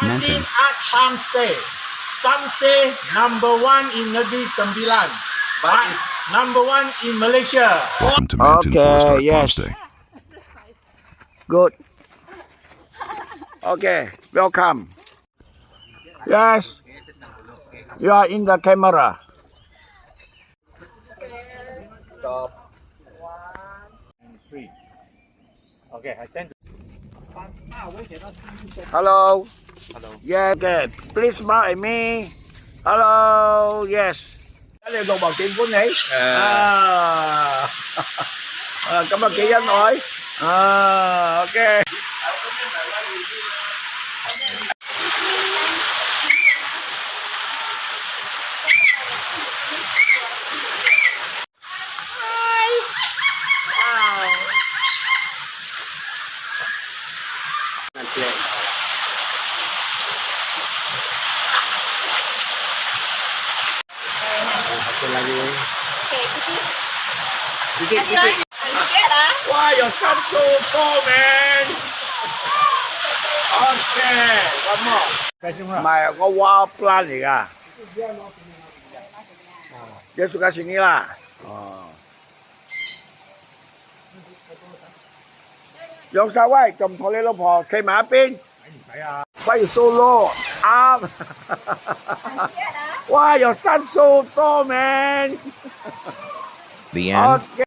Mountain. At Samsay. Samsay number 1 in Negeri Sembilan. But number 1 in Malaysia. Welcome to Mountain Forest Art Farmstay. Good. Okay, welcome. Yes, you are in the camera. Stop. 1, 3. Okay, I send. Hello. Hello. Yeah, okay. Please smile at me. Hello. Yes. Cái này đồng bằng tiền của nhỉ? Cảm ơn chị Anh hỏi. Ok. Why your son so tall, man? Okay, one more. Mày có wild plant gì à? Dia suka sini lah. Yung saway, trồng thọ lê lô phò, cây mã pin. Why you so low? Why your son so tall, man? The end. Okay.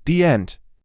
The end.